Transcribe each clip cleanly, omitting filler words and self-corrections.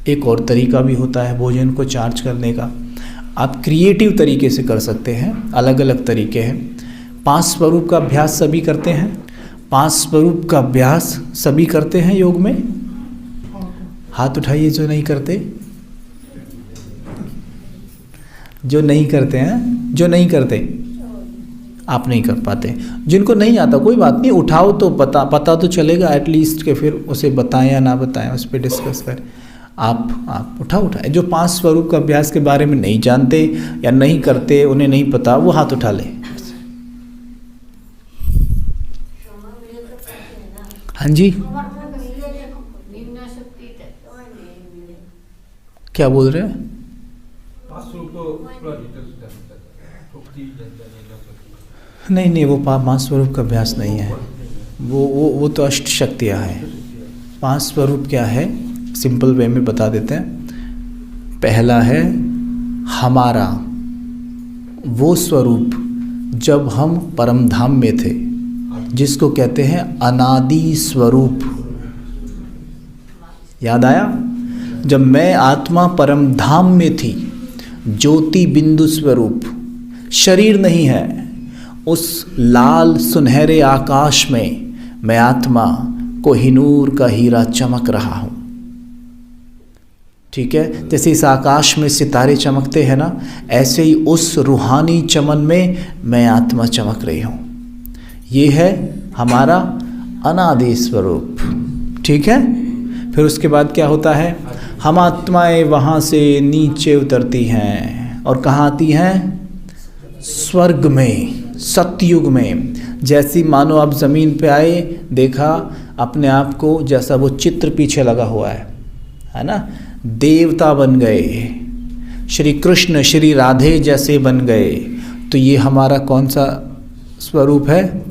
एक और तरीका भी होता है भोजन को चार्ज करने का। आप क्रिएटिव तरीके से कर सकते हैं, अलग अलग तरीके हैं। 5 स्वरूप का अभ्यास सभी करते हैं? 5 स्वरूप का अभ्यास सभी करते हैं योग में? हाथ उठाइए जो नहीं करते। जो नहीं करते हैं, जो नहीं करते, आप नहीं कर पाते। जिनको नहीं आता कोई बात नहीं, उठाओ तो पता तो चलेगा एटलीस्ट के फिर उसे बताएं या ना बताएं, उस पर डिस्कस करें। आप उठाए जो 5 स्वरूप का अभ्यास के बारे में नहीं जानते या नहीं करते, उन्हें नहीं पता, वो हाथ उठा ले। हाँ जी, क्या बोल रहे हैं? नहीं, वो 5 स्वरूप का अभ्यास नहीं है, वो तो अष्ट शक्तियाँ हैं। 5 स्वरूप क्या है, सिंपल वे में बता देते हैं। पहला है हमारा वो स्वरूप जब हम परम धाम में थे, जिसको कहते हैं अनादि स्वरूप। याद आया? जब मैं आत्मा परम धाम में थी, ज्योति बिंदु स्वरूप, शरीर नहीं है, उस लाल सुनहरे आकाश में मैं आत्मा कोहिनूर का हीरा चमक रहा हूँ। ठीक है, जैसे इस आकाश में सितारे चमकते हैं ना, ऐसे ही उस रूहानी चमन में मैं आत्मा चमक रही हूँ। ये है हमारा अनादि स्वरूप। ठीक है, फिर उसके बाद क्या होता है? हम आत्माएं वहाँ से नीचे उतरती हैं और कहाँ आती हैं? स्वर्ग में, सतयुग में। जैसी मानो आप ज़मीन पे आए, देखा अपने आप को जैसा वो चित्र पीछे लगा हुआ है ना, देवता बन गए, श्री कृष्ण श्री राधे जैसे बन गए। तो ये हमारा कौन सा स्वरूप है?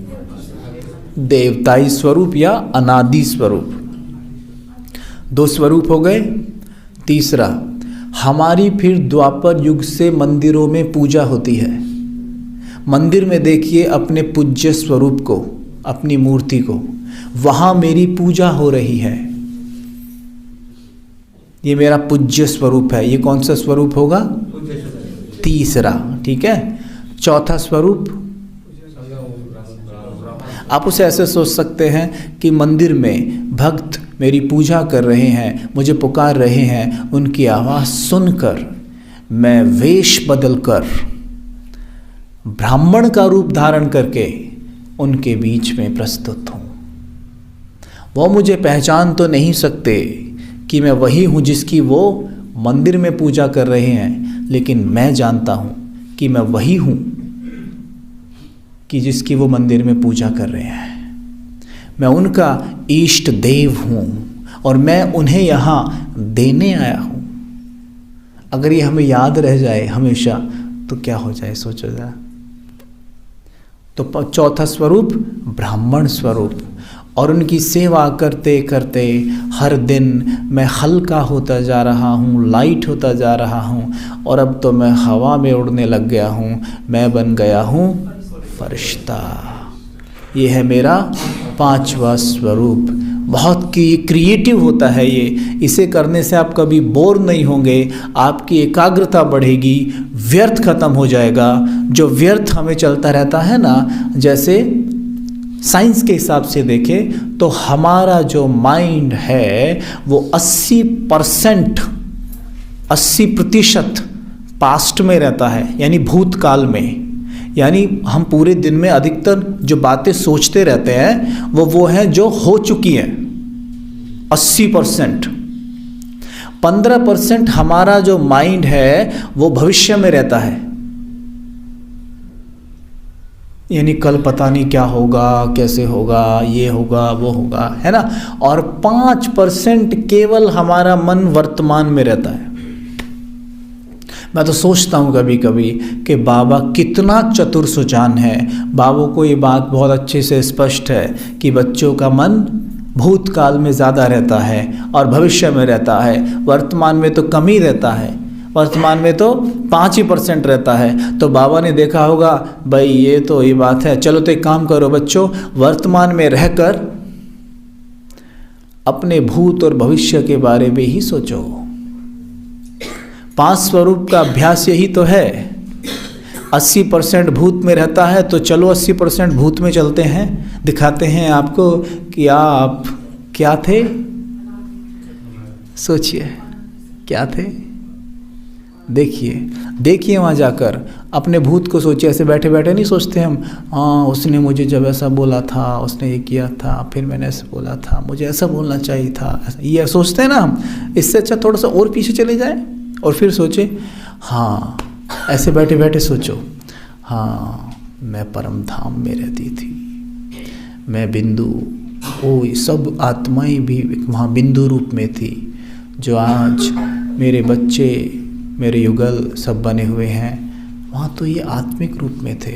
देवताई स्वरूप या अनादि स्वरूप। 2 स्वरूप हो गए। तीसरा, हमारी फिर द्वापर युग से मंदिरों में पूजा होती है। मंदिर में देखिए अपने पूज्य स्वरूप को, अपनी मूर्ति को, वहाँ मेरी पूजा हो रही है। ये मेरा पूज्य स्वरूप है। ये कौन सा स्वरूप होगा? तीसरा। ठीक है, चौथा स्वरूप आप उसे ऐसे सोच सकते हैं कि मंदिर में भक्त मेरी पूजा कर रहे हैं, मुझे पुकार रहे हैं, उनकी आवाज़ सुनकर मैं वेश बदलकर ब्राह्मण का रूप धारण करके उनके बीच में प्रस्तुत हूँ। वो मुझे पहचान तो नहीं सकते कि मैं वही हूँ जिसकी वो मंदिर में पूजा कर रहे हैं, लेकिन मैं जानता हूँ कि मैं वही हूँ कि जिसकी वो मंदिर में पूजा कर रहे हैं। मैं उनका इष्ट देव हूँ और मैं उन्हें यहाँ देने आया हूँ। अगर ये हमें याद रह जाए हमेशा तो क्या हो जाए, सोचो जरा। तो चौथा स्वरूप ब्राह्मण स्वरूप, और उनकी सेवा करते करते हर दिन मैं हल्का होता जा रहा हूँ, लाइट होता जा रहा हूँ, और अब तो मैं हवा में उड़ने लग गया हूँ। मैं बन गया हूँ फरिश्ता। ये है मेरा 5वां स्वरूप। बहुत क्रिएटिव होता है ये। इसे करने से आप कभी बोर नहीं होंगे, आपकी एकाग्रता बढ़ेगी, व्यर्थ खत्म हो जाएगा। जो व्यर्थ हमें चलता रहता है ना, जैसे साइंस के हिसाब से देखें तो हमारा जो माइंड है वो 80% पास्ट में रहता है, यानी भूतकाल में। यानी हम पूरे दिन में अधिकतर जो बातें सोचते रहते हैं वो हैं जो हो चुकी हैं। 80%। 15% हमारा जो माइंड है वो भविष्य में रहता है, यानी कल पता नहीं क्या होगा, कैसे होगा, ये होगा, वो होगा, है ना। और 5% केवल हमारा मन वर्तमान में रहता है। मैं तो सोचता हूँ कभी कभी कि बाबा कितना चतुर सुजान है। बाबा को ये बात बहुत अच्छे से स्पष्ट है कि बच्चों का मन भूतकाल में ज़्यादा रहता है और भविष्य में रहता है, वर्तमान में तो कम ही रहता है। वर्तमान में तो 5% रहता है। तो बाबा ने देखा होगा, भाई ये तो ये बात है, चलो तो एक काम करो बच्चों, वर्तमान में रहकर अपने भूत और भविष्य के बारे में ही सोचो। 5 स्वरूप का अभ्यास यही तो है। 80% भूत में रहता है तो चलो 80% भूत में चलते हैं, दिखाते हैं आपको कि आप क्या थे। सोचिए क्या थे, देखिए वहाँ जाकर अपने भूत को सोचिए। ऐसे बैठे बैठे नहीं सोचते हम, हाँ उसने मुझे जब ऐसा बोला था, उसने ये किया था, फिर मैंने ऐसे बोला था, मुझे ऐसा बोलना चाहिए था, ये सोचते हैं ना हम। इससे अच्छा थोड़ा सा और पीछे चले जाए और फिर सोचे, हाँ ऐसे बैठे बैठे सोचो, हाँ मैं परम धाम में रहती थी, मैं बिंदु, ओ सब आत्माएं भी वहाँ बिंदु रूप में थी, जो आज मेरे बच्चे, मेरे युगल सब बने हुए हैं, वहाँ तो ये आत्मिक रूप में थे।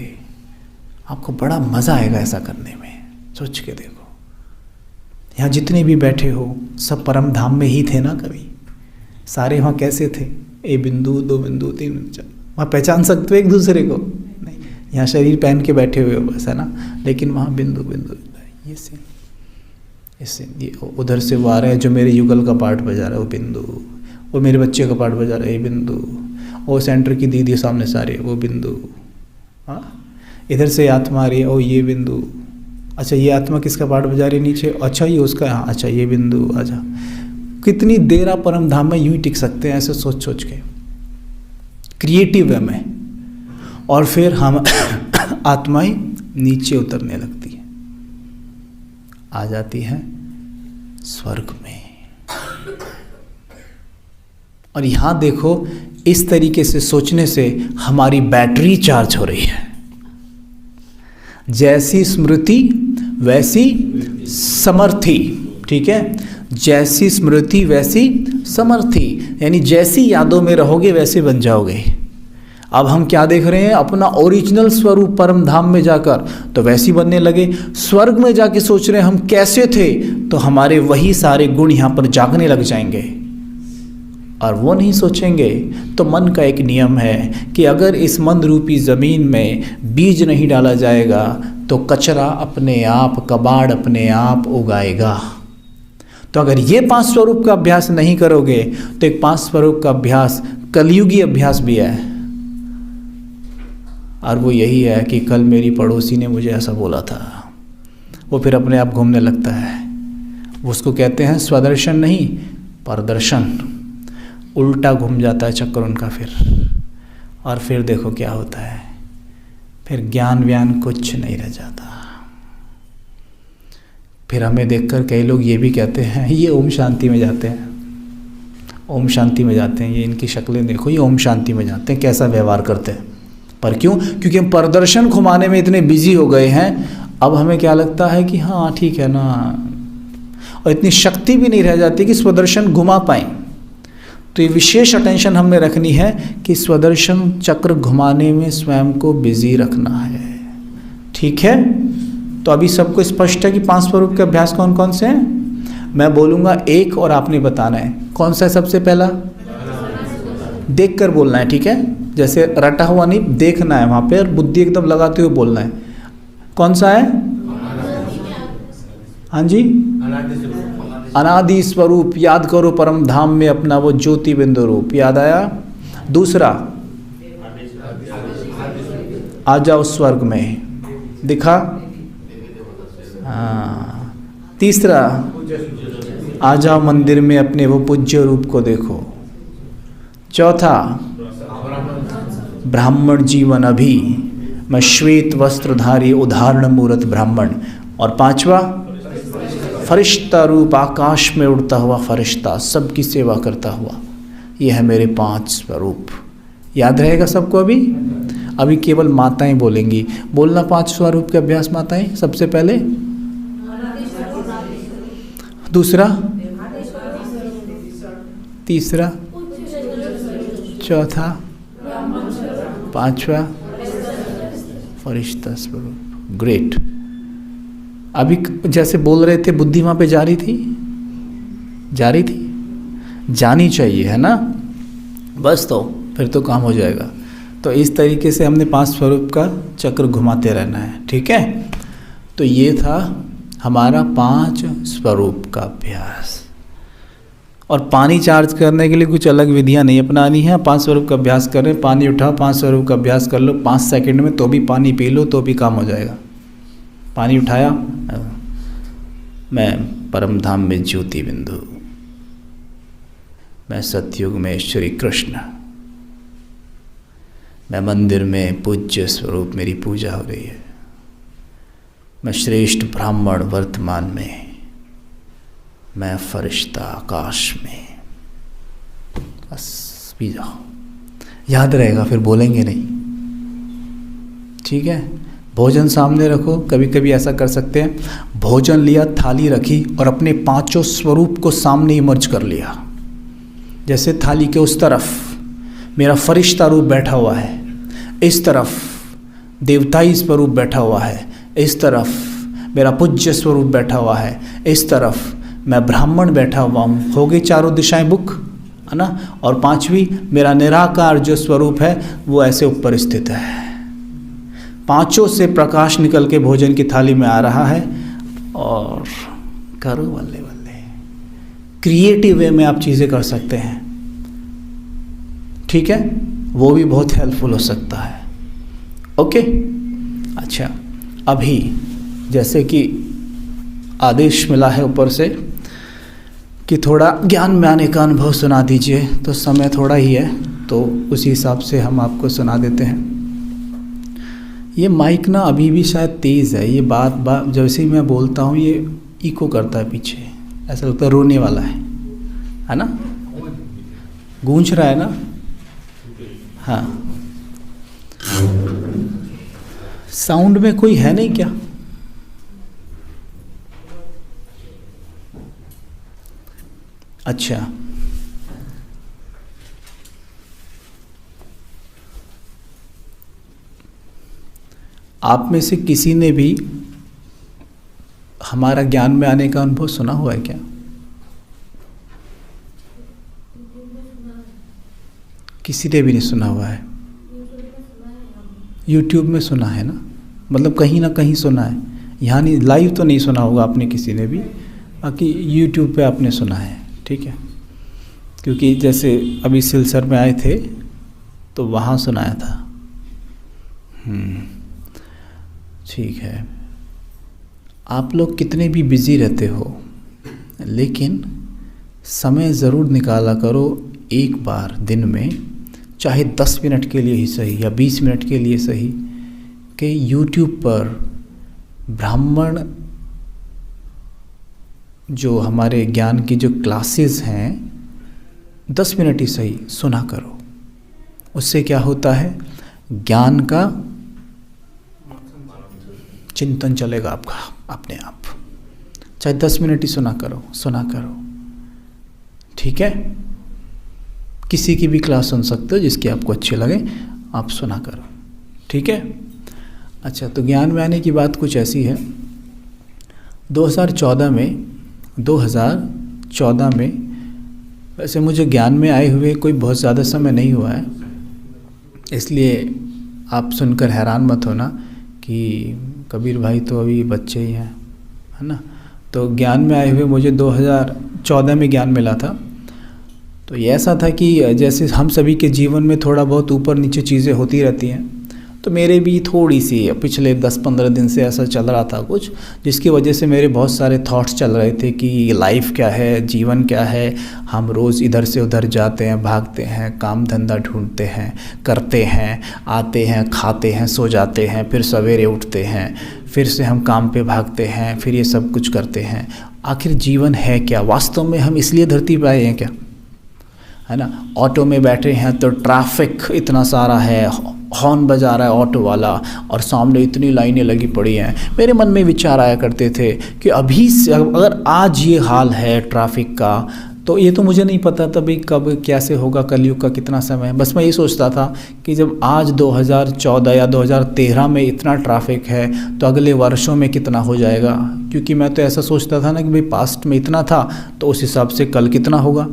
आपको बड़ा मज़ा आएगा ऐसा करने में, सोच के देखो। यहाँ जितने भी बैठे हो सब परम धाम में ही थे ना कभी। सारे वहाँ कैसे थे, ए बिंदु, 2 बिंदु, 3 बिंदु, 4, वहाँ पहचान सकते हो एक दूसरे को नहीं। यहाँ शरीर पहन के बैठे हुए हो बस, है ना, लेकिन वहाँ बिंदु बिंदु, ये सीन, ये उधर से वो आ रहे हैं जो मेरे युगल का पार्ट बजा रहा है, वो बिंदु, वो मेरे बच्चे का पार्ट बजा रहे हैं, बिंदु, वो सेंटर की दीदी सामने सारे, वो बिंदु। हाँ, इधर से आत्मा आ रही है, ओ ये बिंदु, अच्छा ये आत्मा किसका पार्ट बजा रही है नीचे, अच्छा ये उसका, हाँ अच्छा ये बिंदु। अच्छा कितनी देर आप परम धाम में यूं ही टिक सकते हैं ऐसे सोच सोच के, क्रिएटिव वे में। और फिर हम आत्माएं नीचे उतरने लगती है, आ जाती है स्वर्ग में। और यहाँ देखो, इस तरीके से सोचने से हमारी बैटरी चार्ज हो रही है। जैसी स्मृति वैसी समर्थी, ठीक है, जैसी स्मृति वैसी समर्थी, यानी जैसी यादों में रहोगे वैसे बन जाओगे। अब हम क्या देख रहे हैं, अपना ओरिजिनल स्वरूप परम धाम में जाकर तो वैसी बनने लगे। स्वर्ग में जाके सोच रहे हैं हम कैसे थे, तो हमारे वही सारे गुण यहाँ पर जागने लग जाएंगे। और वो नहीं सोचेंगे तो मन का एक नियम है कि अगर इस मन रूपी ज़मीन में बीज नहीं डाला जाएगा तो कचरा अपने आप, कबाड़ अपने आप उगाएगा। तो अगर ये 5 स्वरूप का अभ्यास नहीं करोगे तो एक 5 स्वरूप का अभ्यास कलयुगी अभ्यास भी है। और वो यही है कि कल मेरी पड़ोसी ने मुझे ऐसा बोला था, वो फिर अपने आप घूमने लगता है। वो उसको कहते हैं स्वदर्शन नहीं, परदर्शन। उल्टा घूम जाता है चक्कर उनका फिर। और फिर देखो क्या होता है, फिर ज्ञान व्यान कुछ नहीं रह जाता। फिर हमें देखकर कई लोग ये भी कहते हैं, ये ओम शांति में जाते हैं, ओम शांति में जाते हैं, ये इनकी शक्लें देखो, ये ओम शांति में जाते हैं, कैसा व्यवहार करते हैं। पर क्यों? क्योंकि हम प्रदर्शन घुमाने में इतने बिजी हो गए हैं। अब हमें क्या लगता है कि हाँ ठीक है ना, और इतनी शक्ति भी नहीं रह जाती कि स्वदर्शन घुमा पाएँ। तो ये विशेष अटेंशन हमने रखनी है कि स्वदर्शन चक्र घुमाने में स्वयं को बिजी रखना है, ठीक है। तो अभी सबको स्पष्ट है कि 5 स्वरूप के अभ्यास कौन कौन से हैं। मैं बोलूँगा एक और आपने बताना है कौन सा है। सबसे पहला देख कर बोलना है, ठीक है, जैसे रटा हुआ नहीं, देखना है वहाँ पे और बुद्धि एकदम लगाते हुए बोलना है। कौन सा है? हाँ जी, अनादि स्वरूप याद करो, परम धाम में अपना वो ज्योति बिंदु रूप याद आया। दूसरा, आ जाओ स्वर्ग में, दिखा। हाँ। तीसरा, आ जाओ मंदिर में अपने वो पूज्य रूप को देखो। चौथा, ब्राह्मण जीवन अभी, मैं श्वेत वस्त्रधारी उदाहरण मूर्त ब्राह्मण। और 5वां, फरिश्ता रूप आकाश में उड़ता हुआ फरिश्ता, सबकी सेवा करता हुआ। ये है मेरे 5 स्वरूप। याद रहेगा सबको। अभी केवल माताएं बोलेंगी। बोलना 5 स्वरूप के अभ्यास माताएं। सबसे पहले, दूसरा, तीसरा, चौथा, 5वां फरिश्ता स्वरूप। ग्रेट। अभी जैसे बोल रहे थे, बुद्धि वहाँ पे जा रही थी, जानी चाहिए, है ना। बस तो फिर तो काम हो जाएगा। तो इस तरीके से हमने 5 स्वरूप का चक्र घुमाते रहना है, ठीक है। तो ये था हमारा 5 स्वरूप का अभ्यास। और पानी चार्ज करने के लिए कुछ अलग विधियां नहीं अपनानी है। 5 स्वरूप का अभ्यास कर रहे हैं, पानी उठाओ, 5 स्वरूप का अभ्यास कर लो 5 सेकंड में, तो भी पानी पी लो तो भी काम हो जाएगा। पानी उठाया, मैं परम धाम में ज्योति बिंदु, मैं सतयुग में श्री कृष्ण, मैं मंदिर में पूज्य स्वरूप, मेरी पूजा हो रही है, मैं श्रेष्ठ ब्राह्मण वर्तमान में, मैं फरिश्ता आकाश में। बस पी जाओ, याद रहेगा, फिर बोलेंगे नहीं। ठीक है, भोजन सामने रखो। कभी कभी ऐसा कर सकते हैं, भोजन लिया, थाली रखी और अपने 5 स्वरूप को सामने इमर्ज कर लिया। जैसे थाली के उस तरफ मेरा फरिश्ता रूप बैठा हुआ है, इस तरफ देवताई स्वरूप बैठा हुआ है, इस तरफ मेरा पूज्य स्वरूप बैठा हुआ है, इस तरफ मैं ब्राह्मण बैठा हुआ हूँ। हो गई चारों दिशाएं बुक, है ना। और 5वीं मेरा निराकार जो स्वरूप है वो ऐसे ऊपर स्थित है। 5 से प्रकाश निकल के भोजन की थाली में आ रहा है। और करो बल्ले बल्ले, क्रिएटिव वे में आप चीज़ें कर सकते हैं। ठीक है, वो भी बहुत हेल्पफुल हो सकता है। ओके, अच्छा, अभी जैसे कि आदेश मिला है ऊपर से कि थोड़ा ज्ञान में आने का अनुभव सुना दीजिए, तो समय थोड़ा ही है तो उसी हिसाब से हम आपको सुना देते हैं। ये माइक ना अभी भी शायद तेज़ है, ये बात जैसे ही मैं बोलता हूँ ये इको करता है पीछे, ऐसा लगता है रोने वाला है ना, गूंज रहा है ना। हाँ, साउंड में कोई है नहीं क्या? अच्छा, आप में से किसी ने भी हमारा ज्ञान में आने का अनुभव सुना हुआ है क्या? किसी ने भी नहीं सुना हुआ है? YouTube में सुना है ना, मतलब कहीं ना कहीं सुना है, यहाँ नहीं, लाइव तो नहीं सुना होगा आपने किसी ने भी, बाकी YouTube पे आपने सुना है। ठीक है, क्योंकि जैसे अभी सिलसर में आए थे तो वहाँ सुनाया था। ठीक है, आप लोग कितने भी बिज़ी रहते हो लेकिन समय ज़रूर निकाला करो, एक बार दिन में, चाहे 10 मिनट के लिए ही सही या 20 मिनट के लिए सही, कि YouTube पर ब्राह्मण जो हमारे ज्ञान की जो क्लासेस हैं 10 मिनट ही सही सुना करो। उससे क्या होता है, ज्ञान का चिंतन चलेगा आपका अपने आप। चाहे 10 मिनट ही सुना करो। ठीक है, किसी की भी क्लास सुन सकते हो जिसकी आपको अच्छी लगे, आप सुना करो। ठीक है, अच्छा, तो ज्ञान में आने की बात कुछ ऐसी है। 2014 में वैसे मुझे ज्ञान में आए हुए कोई बहुत ज़्यादा समय नहीं हुआ है, इसलिए आप सुनकर हैरान मत होना कि कबीर भाई तो अभी बच्चे ही हैं, है ना। तो ज्ञान में आए हुए मुझे 2014 में ज्ञान मिला था। तो ये ऐसा था कि जैसे हम सभी के जीवन में थोड़ा बहुत ऊपर नीचे चीज़ें होती रहती हैं, तो मेरे भी थोड़ी सी पिछले 10-15 दिन से ऐसा चल रहा था कुछ, जिसकी वजह से मेरे बहुत सारे थॉट्स चल रहे थे कि लाइफ क्या है, जीवन क्या है। हम रोज़ इधर से उधर जाते हैं, भागते हैं, काम धंधा ढूंढते हैं, करते हैं, आते हैं, खाते हैं, सो जाते हैं, फिर सवेरे उठते हैं, फिर से हम काम पे भागते हैं, फिर ये सब कुछ करते हैं। आखिर जीवन है क्या? वास्तव में हम इसलिए धरती पर आए हैं क्या, है ना। ऑटो में बैठे हैं तो ट्रैफिक इतना सारा है, हॉर्न बजा रहा है ऑटो वाला और सामने इतनी लाइनें लगी पड़ी हैं। मेरे मन में विचार आया करते थे कि अभी से अगर आज ये हाल है ट्रैफिक का, तो ये तो मुझे नहीं पता था भाई कब कैसे होगा, कलयुग का कितना समय है। बस मैं ये सोचता था कि जब आज 2014 या 2013 में इतना ट्रैफिक है तो अगले वर्षों में कितना हो जाएगा, क्योंकि मैं तो ऐसा सोचता था ना कि भाई पास्ट में इतना था तो उस हिसाब से कल कितना होगा।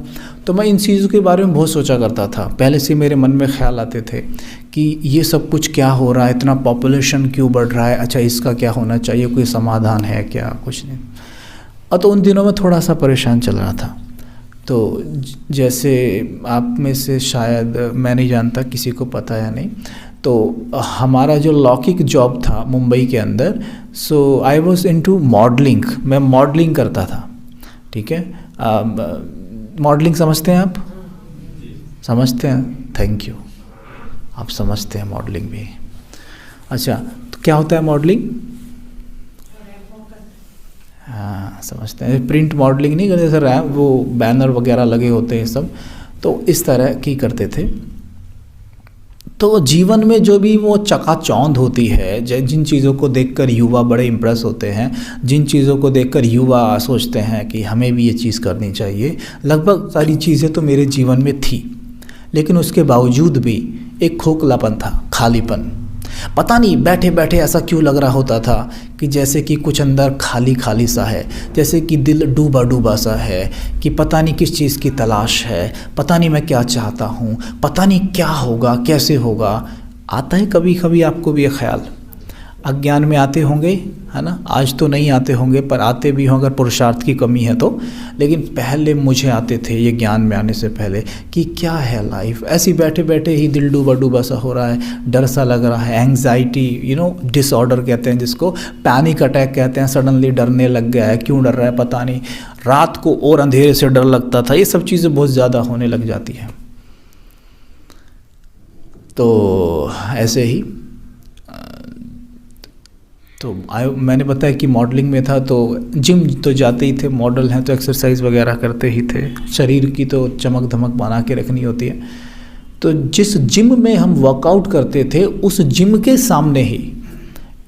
तो मैं इन चीज़ों के बारे में बहुत सोचा करता था। पहले से मेरे मन में ख्याल आते थे कि ये सब कुछ क्या हो रहा है, इतना पॉपुलेशन क्यों बढ़ रहा है, अच्छा इसका क्या होना चाहिए, कोई समाधान है क्या, कुछ नहीं। और तो उन दिनों में थोड़ा सा परेशान चल रहा था। तो जैसे आप में से शायद, मैं नहीं जानता किसी को पता या नहीं, तो हमारा जो लौकिक जॉब था मुंबई के अंदर, सो आई वॉज इनटू मॉडलिंग, मैं मॉडलिंग करता था। ठीक है, मॉडलिंग समझते हैं आप? समझते हैं, थैंक यू, आप समझते हैं मॉडलिंग भी। अच्छा, तो क्या होता है मॉडलिंग? हाँ, समझते हैं। प्रिंट मॉडलिंग नहीं करते सर, वो बैनर वगैरह लगे होते हैं सब, तो इस तरह की करते थे। तो जीवन में जो भी वो चकाचौंध होती है, जिन चीज़ों को देखकर युवा बड़े इम्प्रेस होते हैं, जिन चीज़ों को देखकर युवा सोचते हैं कि हमें भी ये चीज़ करनी चाहिए, लगभग सारी चीज़ें तो मेरे जीवन में थी, लेकिन उसके बावजूद भी एक खोखलापन था, खालीपन। पता नहीं बैठे बैठे ऐसा क्यों लग रहा होता था कि जैसे कि कुछ अंदर खाली खाली सा है, जैसे कि दिल डूबा डूबा सा है, कि पता नहीं किस चीज़ की तलाश है, पता नहीं मैं क्या चाहता हूँ, पता नहीं क्या होगा, कैसे होगा। आता है कभी कभी आपको भी ये ख्याल? अज्ञान में आते होंगे, है ना? आज तो नहीं आते होंगे, पर आते भी हों अगर पुरुषार्थ की कमी है तो। लेकिन पहले मुझे आते थे ये ज्ञान में आने से पहले, कि क्या है लाइफ, ऐसी बैठे बैठे ही दिल डूबा डूबा सा हो रहा है, डर सा लग रहा है, एंग्जाइटी, डिसऑर्डर कहते हैं जिसको, पैनिक अटैक कहते हैं, सडनली डरने लग गया है, क्यों डर रहा है पता नहीं, रात को और अंधेरे से डर लगता था, ये सब चीज़ें बहुत ज़्यादा होने लग जाती हैं। तो ऐसे ही तो मैंने बताया कि मॉडलिंग में था, तो जिम तो जाते ही थे, मॉडल हैं तो एक्सरसाइज वगैरह करते ही थे, शरीर की तो चमक धमक बना के रखनी होती है। तो जिस जिम में हम वर्कआउट करते थे, उस जिम के सामने ही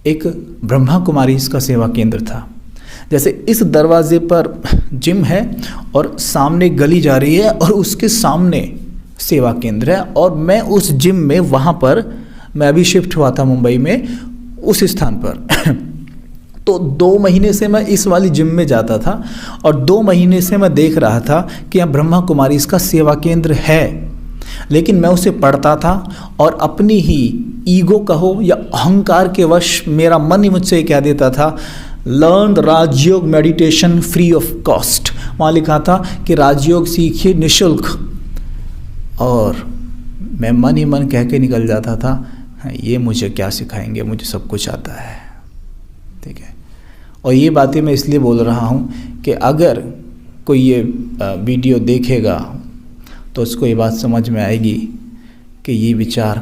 एक ब्रह्मा कुमारी का सेवा केंद्र था। जैसे इस दरवाजे पर जिम है और सामने गली जा रही है और उसके सामने सेवा केंद्र है, और मैं उस जिम में, वहाँ पर मैं अभी शिफ्ट हुआ था मुंबई में, उस स्थान पर तो 2 महीने से मैं इस वाली जिम में जाता था, और 2 महीने से मैं देख रहा था कि यहाँ ब्रह्मा कुमारी इसका सेवा केंद्र है, लेकिन मैं उसे पढ़ता था और अपनी ही ईगो कहो या अहंकार के वश मेरा मन ही मुझसे कह देता था, learn Rajyoga meditation free of cost. वहाँ लिखा था कि राजयोग सीखिए निःशुल्क, और मैं मन ही मन कह के निकल जाता था, ये मुझे क्या सिखाएंगे, मुझे सब कुछ आता है। ठीक है, और ये बातें मैं इसलिए बोल रहा हूँ कि अगर कोई ये वीडियो देखेगा तो उसको ये बात समझ में आएगी कि ये विचार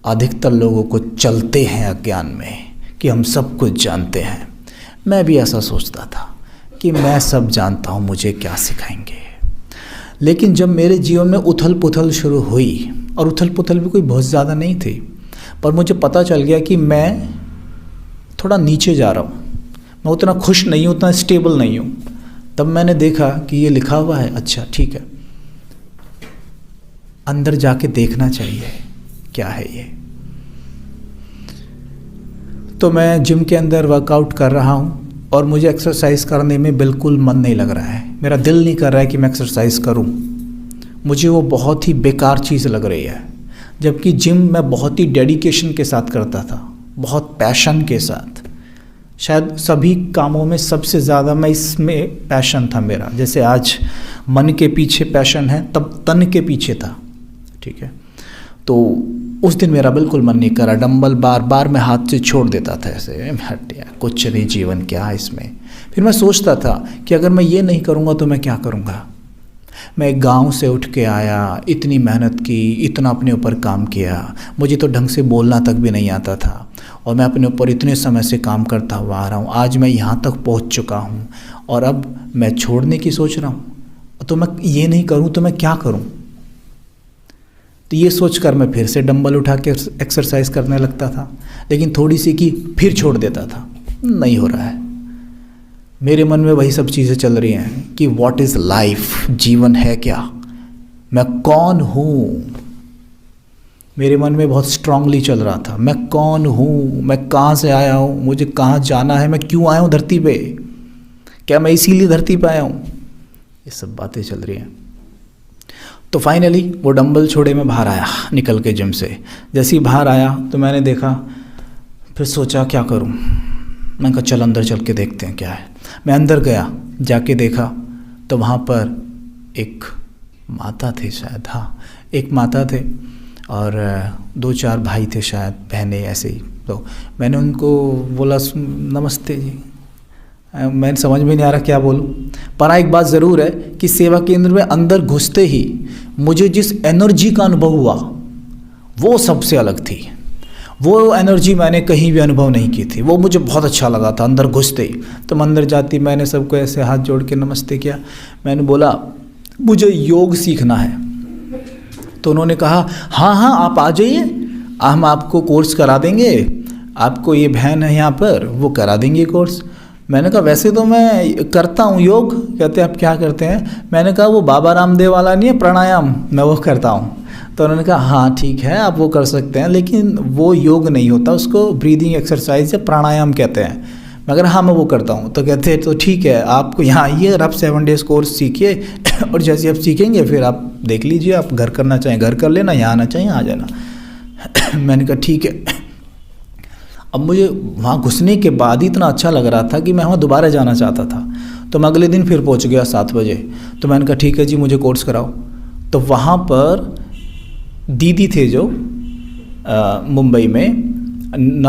अधिकतर लोगों को चलते हैं अज्ञान में, कि हम सब कुछ जानते हैं। मैं भी ऐसा सोचता था कि मैं सब जानता हूँ, मुझे क्या सिखाएंगे। लेकिन जब मेरे जीवन में उथल पुथल शुरू हुई, और उथल पुथल भी कोई बहुत ज़्यादा नहीं थी, पर मुझे पता चल गया कि मैं थोड़ा नीचे जा रहा हूँ, मैं उतना खुश नहीं हूँ, उतना स्टेबल नहीं हूँ। तब मैंने देखा कि ये लिखा हुआ है, अच्छा ठीक है, अंदर जाके देखना चाहिए क्या है ये। तो मैं जिम के अंदर वर्कआउट कर रहा हूँ और मुझे एक्सरसाइज करने में बिल्कुल मन नहीं लग रहा है, मेरा दिल नहीं कर रहा है कि मैं एक्सरसाइज करूँ, मुझे वो बहुत ही बेकार चीज़ लग रही है। जबकि जिम मैं बहुत ही डेडिकेशन के साथ करता था, बहुत पैशन के साथ, शायद सभी कामों में सबसे ज़्यादा मैं इसमें पैशन था मेरा। जैसे आज मन के पीछे पैशन है, तब तन के पीछे था। ठीक है, तो उस दिन मेरा बिल्कुल मन नहीं करा, डंबल बार बार मैं हाथ से छोड़ देता था, ऐसे हट यार कुछ नहीं, जीवन क्या है इसमें। फिर मैं सोचता था कि अगर मैं ये नहीं करूँगा तो मैं क्या करूँगा। मैं गांव से उठ के आया, इतनी मेहनत की, इतना अपने ऊपर काम किया, मुझे तो ढंग से बोलना तक भी नहीं आता था, और मैं अपने ऊपर इतने समय से काम करता हुआ आ रहा हूँ। आज मैं यहाँ तक पहुँच चुका हूँ और अब मैं छोड़ने की सोच रहा हूँ, तो मैं ये नहीं करूँ तो मैं क्या करूँ। तो ये सोचकर मैं फिर से डंबल उठा के एक्सरसाइज करने लगता था, लेकिन थोड़ी सी की फिर छोड़ देता था, नहीं हो रहा है। मेरे मन में वही सब चीज़ें चल रही हैं कि व्हाट इज़ लाइफ, जीवन है क्या, मैं कौन हूँ। मेरे मन में बहुत स्ट्रांगली चल रहा था, मैं कौन हूँ, मैं कहाँ से आया हूँ, मुझे कहाँ जाना है, मैं क्यों आया हूँ धरती पे, क्या मैं इसीलिए धरती पे आया हूँ। ये सब बातें चल रही हैं। तो फाइनली वो डंबल छोड़े मैं बाहर आया निकल के जिम से। जैसे ही बाहर आया तो मैंने देखा, फिर सोचा क्या करूँ। मैंने कहा चल अंदर चल के देखते हैं क्या है। मैं अंदर गया, जाके देखा तो वहाँ पर एक माता थे शायद, हाँ एक माता थे और 2-4 भाई थे शायद, बहनें ऐसे ही। तो मैंने उनको बोला नमस्ते जी, मैंने समझ में नहीं आ रहा क्या बोलूं। पर एक बात ज़रूर है कि सेवा केंद्र में अंदर घुसते ही मुझे जिस एनर्जी का अनुभव हुआ वो सबसे अलग थी। वो एनर्जी मैंने कहीं भी अनुभव नहीं की थी, वो मुझे बहुत अच्छा लगा था अंदर घुसते ही। तो मैं अंदर जाती मैंने सबको ऐसे हाथ जोड़ के नमस्ते किया। मैंने बोला मुझे योग सीखना है। तो उन्होंने कहा हाँ हाँ आप आ जाइए, हम आपको कोर्स करा देंगे, आपको ये बहन है यहाँ पर वो करा देंगे कोर्स। मैंने कहा वैसे तो मैं करता हूँ योग। कहते आप क्या करते हैं? मैंने कहा वो बाबा रामदेव वाला नहीं है प्राणायाम, मैं वो करता हूँ। तो उन्होंने कहा हाँ ठीक है आप वो कर सकते हैं, लेकिन वो योग नहीं होता, उसको ब्रीदिंग एक्सरसाइज या प्राणायाम कहते हैं। मगर हाँ मैं वो करता हूँ। तो कहते हैं तो ठीक है आपको यहाँ आइए और आप 7 डेज़ कोर्स सीखिए और जैसे आप सीखेंगे फिर आप देख लीजिए, आप घर करना चाहें घर कर लेना, यहाँ आना चाहिए आ जाना। मैंने कहा ठीक है। अब मुझे वहाँ घुसने के बाद ही इतना अच्छा लग रहा था कि मैं वहाँ दोबारा जाना चाहता था। तो मैं अगले दिन फिर पहुँच गया 7 बजे। तो मैंने कहा ठीक है जी मुझे कोर्स कराओ। तो वहाँ पर दीदी थे जो मुंबई में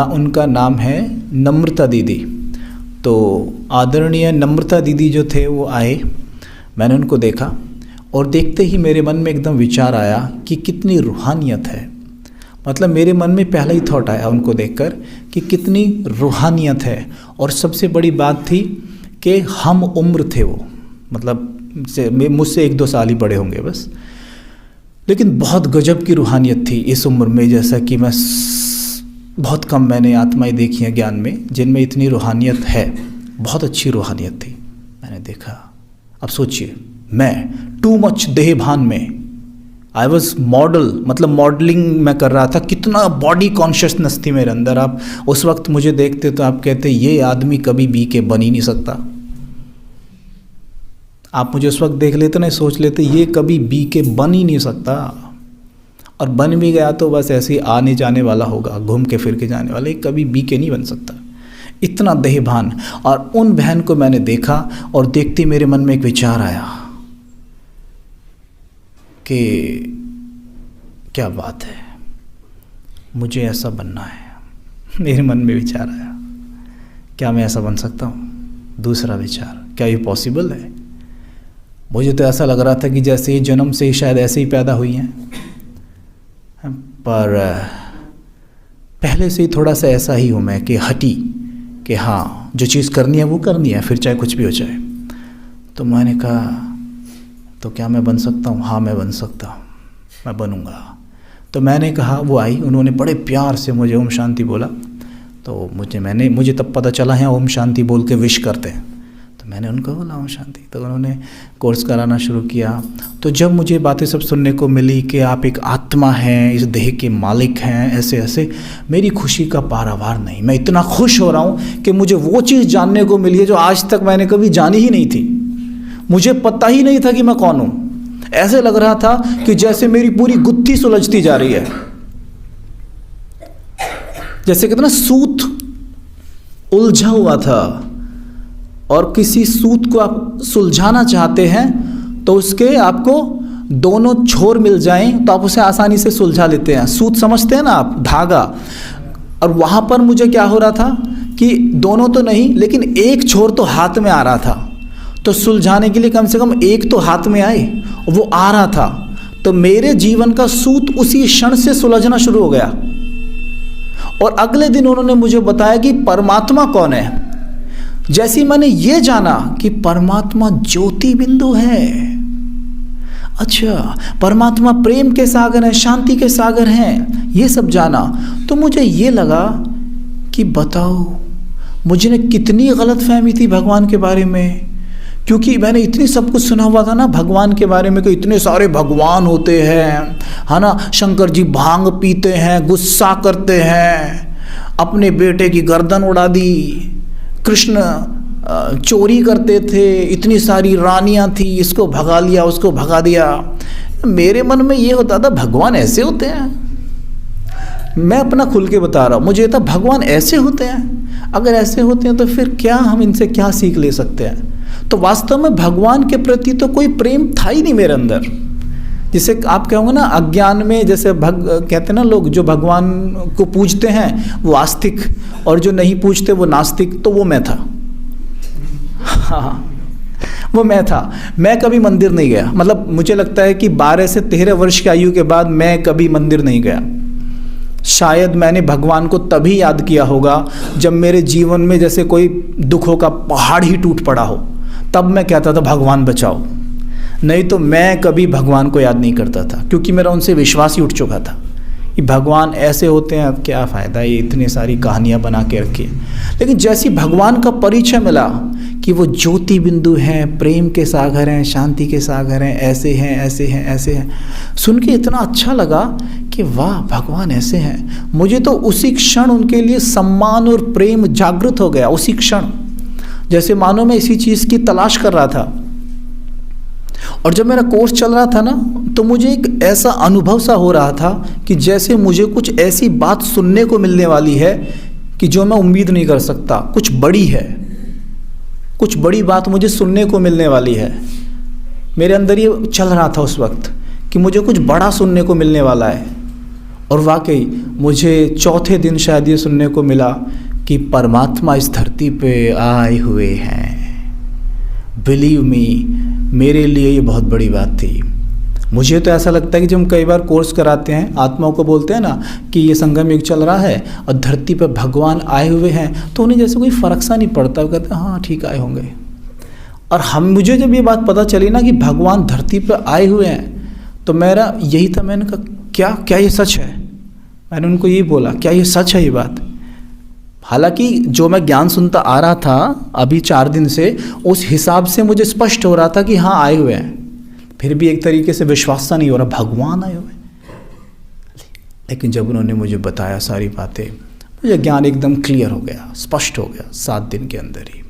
उनका नाम है नम्रता दीदी। तो आदरणीय नम्रता दीदी जो थे वो आए, मैंने उनको देखा और देखते ही मेरे मन में एकदम विचार आया कि कितनी रूहानियत है। मतलब मेरे मन में पहला ही थॉट आया उनको देखकर कि कितनी रूहानियत है। और सबसे बड़ी बात थी कि हम उम्र थे वो, मतलब मुझसे 1-2 साल ही बड़े होंगे बस, लेकिन बहुत गजब की रूहानियत थी इस उम्र में। जैसा कि मैं बहुत कम मैंने आत्माएं देखी हैं ज्ञान में जिनमें इतनी रूहानियत है, बहुत अच्छी रूहानियत थी मैंने देखा। अब सोचिए मैं टू मच देहभान में, आई वॉज मॉडल, मतलब मॉडलिंग मैं कर रहा था, कितना बॉडी कॉन्शियसनेस थी मेरे अंदर। आप उस वक्त मुझे देखते तो आप कहते ये आदमी कभी BK बन ही नहीं सकता। आप मुझे उस वक्त देख लेते ना, सोच लेते ये कभी BK बन ही नहीं सकता, और बन भी गया तो बस ऐसे ही आने जाने वाला होगा, घूम के फिर के जाने वाला, कभी BK नहीं बन सकता। इतना देहभान। और उन बहन को मैंने देखा और देखते मेरे मन में एक विचार आया कि क्या बात है, मुझे ऐसा बनना है। मेरे मन में विचार आया क्या मैं ऐसा बन सकता हूँ। दूसरा विचार, क्या ये पॉसिबल है? मुझे तो ऐसा लग रहा था कि जैसे ये जन्म से ही शायद ऐसे ही पैदा हुई हैं, पर पहले से ही थोड़ा सा ऐसा ही हूँ मैं कि हटी, कि हाँ जो चीज़ करनी है वो करनी है, फिर चाहे कुछ भी हो जाए। तो मैंने कहा तो क्या मैं बन सकता हूँ? हाँ मैं बन सकता हूँ, मैं बनूँगा। तो मैंने कहा, वो आई, उन्होंने बड़े प्यार से मुझे ओम शांति बोला। तो मुझे तब पता चला है ओम शांति बोल के विश करते हैं। तो मैंने उनको बोला ओम शांति। तो उन्होंने कोर्स कराना शुरू किया। तो जब मुझे बातें सब सुनने को मिली कि आप एक आत्मा हैं, इस देह के मालिक हैं, ऐसे ऐसे, मेरी खुशी का पारावार नहीं। मैं इतना खुश हो रहा हूँ कि मुझे वो चीज़ जानने को मिली है जो आज तक मैंने कभी जानी ही नहीं थी। मुझे पता ही नहीं था कि मैं कौन हूँ। ऐसे लग रहा था कि जैसे मेरी पूरी गुत्थी सुलझती जा रही है, जैसे कहते ना सूत उलझा हुआ था, और किसी सूत को आप सुलझाना चाहते हैं तो उसके आपको दोनों छोर मिल जाएं तो आप उसे आसानी से सुलझा लेते हैं। सूत समझते हैं ना आप, धागा। और वहाँ पर मुझे क्या हो रहा था कि दोनों तो नहीं, लेकिन एक छोर तो हाथ में आ रहा था। तो सुलझाने के लिए कम से कम एक तो हाथ में आए, वो आ रहा था। तो मेरे जीवन का सूत उसी क्षण से सुलझना शुरू हो गया। और अगले दिन उन्होंने मुझे बताया कि परमात्मा कौन है। जैसे मैंने ये जाना कि परमात्मा ज्योति बिंदु है, अच्छा परमात्मा प्रेम के सागर हैं, शांति के सागर हैं, ये सब जाना, तो मुझे ये लगा कि बताओ मुझे कितनी गलतफहमी थी भगवान के बारे में। क्योंकि मैंने इतनी सब कुछ सुना हुआ था ना भगवान के बारे में कि इतने सारे भगवान होते हैं, है ना। शंकर जी भांग पीते हैं, गुस्सा करते हैं, अपने बेटे की गर्दन उड़ा दी। कृष्ण चोरी करते थे, इतनी सारी रानियां थी, इसको भगा लिया, उसको भगा दिया। मेरे मन में ये होता था भगवान ऐसे होते हैं। मैं अपना खुल के बता रहा हूँ, मुझे था भगवान ऐसे होते हैं, अगर ऐसे होते हैं तो फिर क्या हम इनसे क्या सीख ले सकते हैं। तो वास्तव में भगवान के प्रति तो कोई प्रेम था ही नहीं मेरे अंदर। जिसे आप कहोगे ना अज्ञान में, जैसे कहते हैं ना लोग, जो भगवान को पूजते हैं वो आस्तिक और जो नहीं पूजते वो नास्तिक, तो वो मैं था। हाँ, वो मैं था। मैं कभी मंदिर नहीं गया, मतलब मुझे लगता है कि 12 से 13 वर्ष की आयु के बाद मैं कभी मंदिर नहीं गया। शायद मैंने भगवान को तभी याद किया होगा जब मेरे जीवन में जैसे कोई दुखों का पहाड़ ही टूट पड़ा हो, तब मैं कहता था भगवान बचाओ। नहीं तो मैं कभी भगवान को याद नहीं करता था, क्योंकि मेरा उनसे विश्वास ही उठ चुका था कि भगवान ऐसे होते हैं, अब क्या फ़ायदा ये इतनी सारी कहानियाँ बना के रखी। लेकिन जैसी भगवान का परिचय मिला कि वो ज्योति बिंदु हैं, प्रेम के सागर हैं, शांति के सागर हैं, ऐसे हैं ऐसे हैं ऐसे हैं, सुन के इतना अच्छा लगा कि वाह भगवान ऐसे हैं। मुझे तो उसी क्षण उनके लिए सम्मान और प्रेम जागृत हो गया, उसी क्षण, जैसे मानो मैं इसी चीज़ की तलाश कर रहा था। और जब मेरा कोर्स चल रहा था ना, तो मुझे एक ऐसा अनुभव सा हो रहा था कि जैसे मुझे कुछ ऐसी बात सुनने को मिलने वाली है कि जो मैं उम्मीद नहीं कर सकता, कुछ बड़ी है, कुछ बड़ी बात मुझे सुनने को मिलने वाली है। मेरे अंदर ये चल रहा था उस वक्त कि मुझे कुछ बड़ा सुनने को मिलने वाला है। और वाकई मुझे चौथे दिन शायद ये सुनने को मिला कि परमात्मा इस धरती पे आए हुए हैं। बिलीव मी, मेरे लिए ये बहुत बड़ी बात थी। मुझे तो ऐसा लगता है कि जब हम कई बार कोर्स कराते हैं, आत्माओं को बोलते हैं ना कि ये संगम युग चल रहा है और धरती पर भगवान आए हुए हैं, तो उन्हें जैसे कोई फ़र्क सा नहीं पड़ता, वो कहते हैं हाँ ठीक आए होंगे। और मुझे जब ये बात पता चली ना कि भगवान धरती पर आए हुए हैं, तो मेरा यही था, मैंने कहा क्या ये सच है। मैंने उनको यही बोला, क्या ये सच है ये बात। हालांकि जो मैं ज्ञान सुनता आ रहा था अभी 4 दिन से, उस हिसाब से मुझे स्पष्ट हो रहा था कि हाँ आए हुए हैं, फिर भी एक तरीके से विश्वास सा नहीं हो रहा भगवान आए हुए। लेकिन जब उन्होंने मुझे बताया सारी बातें, मुझे ज्ञान एकदम क्लियर हो गया, स्पष्ट हो गया 7 दिन के अंदर ही।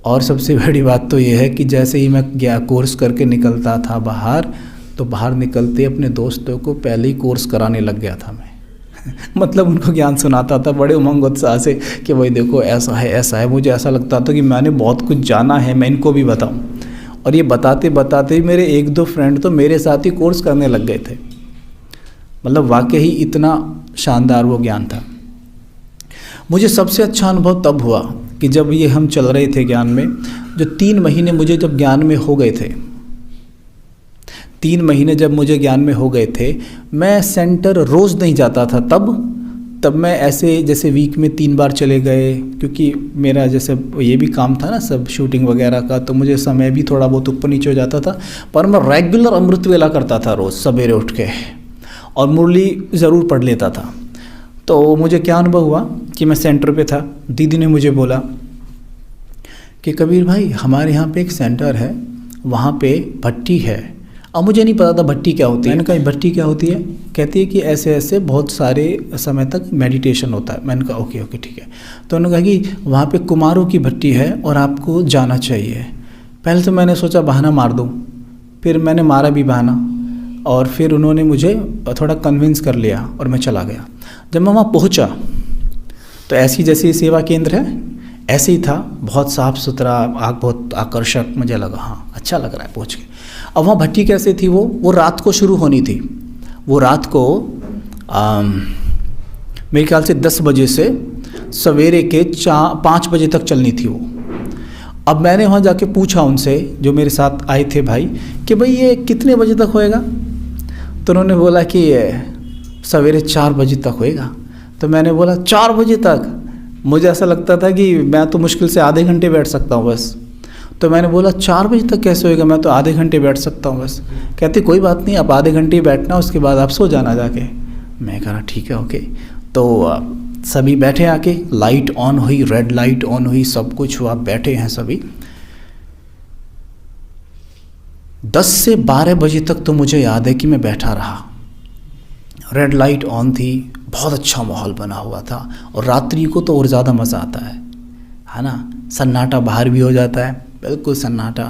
और सबसे बड़ी बात तो ये है कि जैसे ही मैं कोर्स करके निकलता था बाहर, तो बाहर निकलते अपने दोस्तों को पहले ही कोर्स कराने लग गया था मैं। मतलब उनको ज्ञान सुनाता था बड़े उमंग उत्साह से कि भाई देखो ऐसा है ऐसा है। मुझे ऐसा लगता था कि मैंने बहुत कुछ जाना है, मैं इनको भी बताऊं। और ये बताते बताते मेरे 1-2 फ्रेंड तो मेरे साथ ही कोर्स करने लग गए थे। मतलब वाकई इतना शानदार वो ज्ञान था। मुझे सबसे अच्छा अनुभव तब हुआ कि जब ये हम चल रहे थे ज्ञान में, जो 3 महीने मुझे जब ज्ञान में हो गए थे, 3 महीने जब मुझे ज्ञान में हो गए थे, मैं सेंटर रोज़ नहीं जाता था। तब मैं ऐसे जैसे वीक में 3 बार चले गए, क्योंकि मेरा जैसे ये भी काम था ना सब शूटिंग वगैरह का, तो मुझे समय भी थोड़ा बहुत ऊपर नीचे हो जाता था। पर मैं रेगुलर अमृत वेला करता था रोज़ सवेरे उठ के, और मुरली ज़रूर पढ़ लेता था। तो मुझे क्या अनुभव हुआ कि मैं सेंटर पे था, दीदी ने मुझे बोला कि कबीर भाई हमारे यहाँ पे एक सेंटर है, वहाँ पे भट्टी है। अब मुझे नहीं पता था भट्टी क्या होती है। मैंने कहा भट्टी क्या होती है? कहती है कि ऐसे ऐसे बहुत सारे समय तक मेडिटेशन होता है। मैंने कहा ओके ठीक है। तो उन्होंने कहा कि वहाँ पे कुमारों की भट्टी है और आपको जाना चाहिए। पहले तो मैंने सोचा बहाना मार दूँ, फिर मैंने मारा भी बहाना, और फिर उन्होंने मुझे थोड़ा कन्विंस कर लिया और मैं चला गया। जब मैं वहाँ पहुँचा तो ऐसी जैसी सेवा केंद्र है ऐसे ही था, बहुत साफ़ सुथरा, आग बहुत आकर्षक मुझे लगा, हाँ अच्छा लग रहा है पहुँच के। अब वहाँ भट्टी कैसे थी, वो रात को शुरू होनी थी। वो रात को मेरे ख्याल से 10 बजे से सवेरे के 5 बजे तक चलनी थी वो। अब मैंने वहाँ जाके पूछा उनसे, जो मेरे साथ आए थे भाई, कि भाई ये कितने बजे तक होएगा? तो उन्होंने बोला कि सवेरे 4 बजे तक होएगा। तो मैंने बोला 4 बजे तक? मुझे ऐसा लगता था कि मैं तो मुश्किल से आधे घंटे बैठ सकता हूँ बस। तो मैंने बोला 4 बजे तक कैसे होएगा, मैं तो आधे घंटे बैठ सकता हूँ बस। कहते कोई बात नहीं, आप आधे घंटे ही बैठना, उसके बाद आप सो जाना जाके। मैं कहा ठीक है ओके। तो सभी बैठे, आके लाइट ऑन हुई, रेड लाइट ऑन हुई, सब कुछ हुआ, बैठे हैं सभी। 10 से 12 बजे तक तो मुझे याद है कि मैं बैठा रहा। रेड लाइट ऑन थी, बहुत अच्छा माहौल बना हुआ था। और रात्रि को तो और ज़्यादा मज़ा आता है ना। सन्नाटा बाहर भी हो जाता है, बिल्कुल सन्नाटा,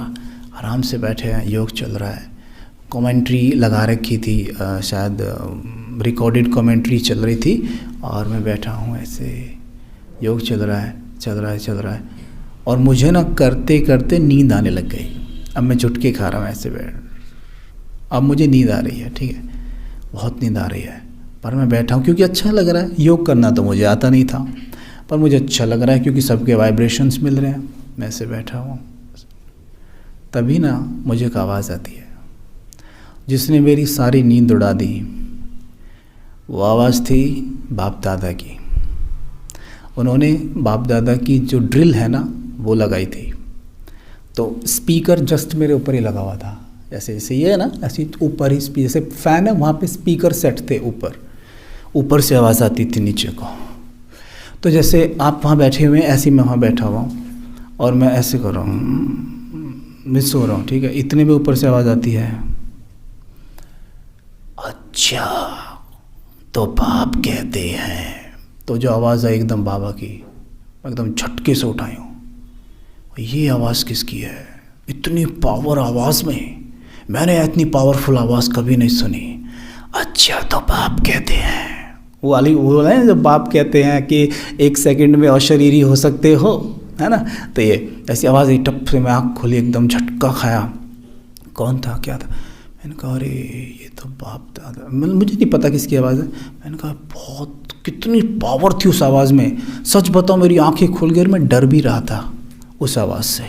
आराम से बैठे हैं, योग चल रहा है, कमेंट्री लगा रखी थी, शायद रिकॉर्डेड कमेंट्री चल रही थी और मैं बैठा हूँ ऐसे, योग चल रहा है और मुझे ना करते करते नींद आने लग गई। अब मैं चुटके खा रहा हूँ ऐसे बैठ, अब मुझे नींद आ रही है, ठीक है, बहुत नींद आ रही है, पर मैं बैठा हूँ क्योंकि अच्छा लग रहा है। योग करना तो मुझे आता नहीं था, पर मुझे अच्छा लग रहा है क्योंकि सबके वाइब्रेशंस मिल रहे हैं। मैं ऐसे बैठा हूँ, तभी ना मुझे एक आवाज़ आती है जिसने मेरी सारी नींद उड़ा दी। वो आवाज़ थी बाप दादा की। उन्होंने बाप दादा की जो ड्रिल है ना वो लगाई थी। तो स्पीकर जस्ट मेरे ऊपर ही लगा हुआ था, जैसे ये है ना, ऐसे ऊपर ही जैसे फ़ैन है वहाँ पे स्पीकर सेट थे, ऊपर से आवाज़ आती थी नीचे को। तो जैसे आप वहाँ बैठे हुए हैं ऐसे ही मैं वहाँ बैठा हुआ हूँ और मैं ऐसे कर रहा हूँ, मिस हो रहा हूँ, ठीक है, इतने में ऊपर से आवाज़ आती है, अच्छा तो बाप कहते हैं। तो जो आवाज़ आई एकदम बाबा की, एकदम झटके से उठाई हूँ, ये आवाज़ किसकी है? इतनी पावर आवाज़ में, मैंने इतनी पावरफुल आवाज़ कभी नहीं सुनी। अच्छा तो बाप कहते हैं, वो वाली वो है जब बाप कहते हैं कि 1 सेकंड में अशरीरी हो सकते हो, है ना। तो ये ऐसी आवाज़ आई, टप से मैं आँख खोली, एकदम झटका खाया। कौन था, क्या था? मैंने कहा अरे ये तो बाप दादा, मुझे नहीं पता किसकी आवाज़ है। मैंने कहा बहुत, कितनी पावर थी उस आवाज़ में। सच बताओ मेरी आंखें खुल गई और मैं डर भी रहा था उस आवाज़ से,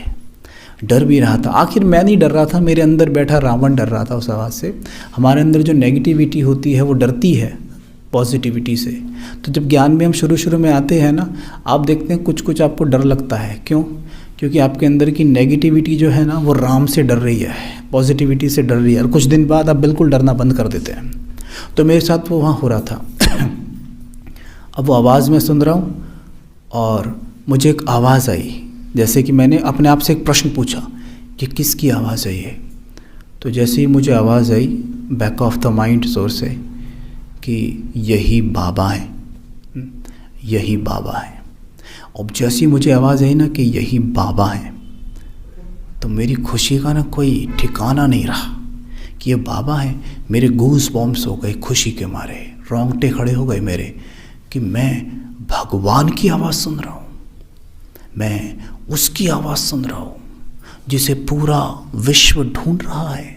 डर भी रहा था। आखिर मैं नहीं डर रहा था, मेरे अंदर बैठा रावण डर रहा था उस आवाज़ से। हमारे अंदर जो नेगेटिविटी होती है वो डरती है पॉजिटिविटी से। तो जब ज्ञान में हम शुरू में आते हैं ना, आप देखते हैं कुछ आपको डर लगता है। क्यों? क्योंकि आपके अंदर की नेगेटिविटी जो है ना वो राम से डर रही है, पॉजिटिविटी से डर रही है, और कुछ दिन बाद आप बिल्कुल डरना बंद कर देते हैं। तो मेरे साथ वो वहाँ हो रहा था। अब वो आवाज़ मैं सुन रहा हूँ और मुझे एक आवाज़ आई, जैसे कि मैंने अपने आप से एक प्रश्न पूछा कि किसकी आवाज़ है ये। तो जैसे ही मुझे आवाज़ आई back of the mind source से कि यही बाबा है, यही बाबा है। अब जैसे ही मुझे आवाज़ आई ना कि यही बाबा है, तो मेरी खुशी का ना कोई ठिकाना नहीं रहा कि ये बाबा है। मेरे गूज़ बॉम्ब्स हो गए खुशी के मारे, रोंगटे खड़े हो गए मेरे कि मैं भगवान की आवाज़ सुन रहा हूँ, मैं उसकी आवाज़ सुन रहा हूँ जिसे पूरा विश्व ढूंढ रहा है।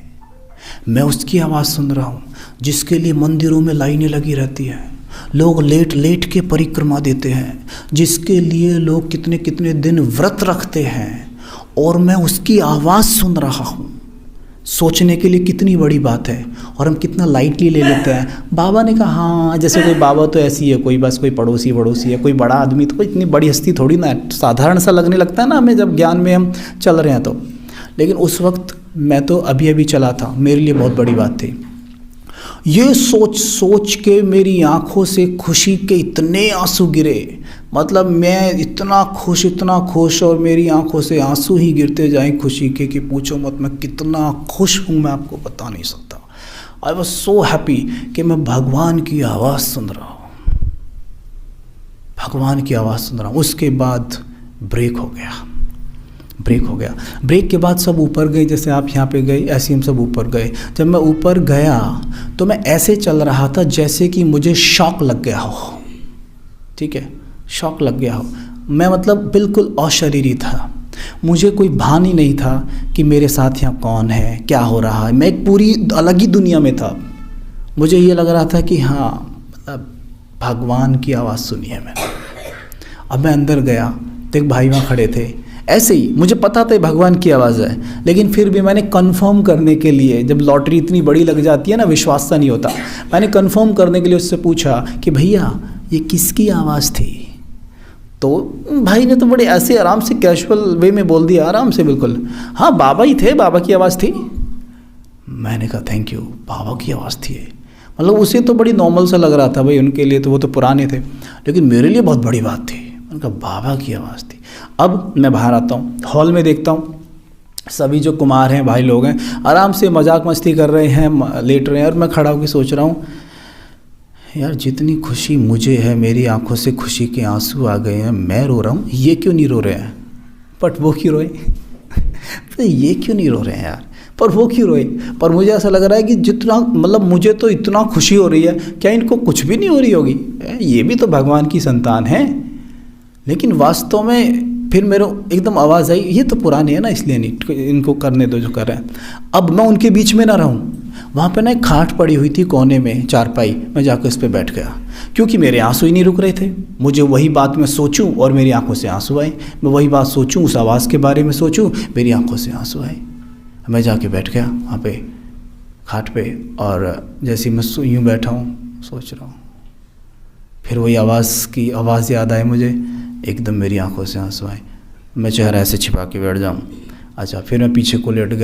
मैं उसकी आवाज़ सुन रहा हूँ जिसके लिए मंदिरों में लाइनें लगी रहती हैं, लोग लेट लेट के परिक्रमा देते हैं, जिसके लिए लोग कितने कितने दिन व्रत रखते हैं, और मैं उसकी आवाज़ सुन रहा हूँ। सोचने के लिए कितनी बड़ी बात है, और हम कितना लाइटली ले लेते हैं। बाबा ने कहा हाँ, जैसे कोई बाबा तो ऐसी है, कोई बस कोई पड़ोसी है, कोई बड़ा आदमी, तो कोई इतनी बड़ी हस्ती थोड़ी ना है। साधारण सा लगने लगता है ना हमें जब ज्ञान में हम चल रहे हैं तो। लेकिन उस वक्त मैं तो अभी चला था, मेरे लिए बहुत बड़ी बात थी। ये सोच के मेरी आंखों से खुशी के इतने आंसू गिरे, मतलब मैं इतना खुश, और मेरी आंखों से आंसू ही गिरते जाएं खुशी के कि पूछो मत। मैं कितना खुश हूँ मैं आपको बता नहीं सकता। आई वॉज सो हैप्पी कि मैं भगवान की आवाज़ सुन रहा हूँ, भगवान की आवाज़ सुन रहा हूँ। उसके बाद ब्रेक हो गया। ब्रेक के बाद सब ऊपर गए, जैसे आप यहाँ पे गए ऐसे हम सब ऊपर गए। जब मैं ऊपर गया तो मैं ऐसे चल रहा था जैसे कि मुझे शॉक लग गया हो, ठीक है, शॉक लग गया हो। मैं मतलब बिल्कुल अशरीरी था, मुझे कोई भान ही नहीं था कि मेरे साथ यहाँ कौन है, क्या हो रहा है। मैं एक पूरी अलग ही दुनिया में था। मुझे ये लग रहा था कि हाँ, मतलब भगवान की आवाज़ सुनी है मैंने। अब मैं अंदर गया तो एक भाई वहाँ खड़े थे, ऐसे ही मुझे पता था भगवान की आवाज़ है, लेकिन फिर भी मैंने कंफर्म करने के लिए, जब लॉटरी इतनी बड़ी लग जाती है ना, विश्वास सा नहीं होता, मैंने कंफर्म करने के लिए उससे पूछा कि भैया ये किसकी आवाज़ थी। तो भाई ने तो बड़े ऐसे आराम से कैजुअल वे में बोल दिया, आराम से बिल्कुल, हाँ बाबा ही थे, बाबा की आवाज़ थी। मैंने कहा थैंक यू, बाबा की आवाज़ थी। मतलब उसे तो बड़ी नॉर्मल सा लग रहा था, भाई उनके लिए तो वो तो पुराने थे, लेकिन मेरे लिए बहुत बड़ी बात थी। उनका बाबा की आवाज़ थी। अब मैं बाहर आता हूँ, हॉल में देखता हूँ सभी जो कुमार हैं, भाई लोग हैं, आराम से मजाक मस्ती कर रहे हैं, लेट रहे हैं, और मैं खड़ा होकर सोच रहा हूँ यार जितनी खुशी मुझे है, मेरी आंखों से खुशी के आंसू आ गए हैं, मैं रो रहा हूँ, ये क्यों नहीं रो रहे हैं, बट वो क्यों रोए। तो ये क्यों नहीं रो रहे हैं यार। पर वो क्यों रोए? पर मुझे ऐसा लग रहा है कि जितना मतलब मुझे तो इतना खुशी हो रही है, क्या इनको कुछ भी नहीं हो रही होगी? ये भी तो भगवान की संतान है। लेकिन वास्तव में फिर मेरे एकदम आवाज़ आई, ये तो पुराने हैं ना, इसलिए नहीं, इनको करने दो जो कर रहे हैं। अब मैं उनके बीच में ना रहूं। वहाँ पे ना एक खाट पड़ी हुई थी कोने में, चारपाई, मैं जाकर उस पर बैठ गया, क्योंकि मेरे आंसू ही नहीं रुक रहे थे। मुझे वही बात मैं सोचूं और मेरी आंखों से आंसू आए, मैं वही बात सोचूं, उस आवाज़ के बारे में सोचूं, मेरी आंखों से आंसू आए। मैं जाके बैठ गया वहाँ पे खाट पे, और जैसे मैं यूँ बैठा हूँ सोच रहा हूँ, फिर वही आवाज़ याद आए मुझे, एकदम मेरी आंखों से आंसू आए। मैं चेहरा ऐसे छिपा के बैठ जाऊँ। अच्छा, फिर मैं पीछे को लेट गया।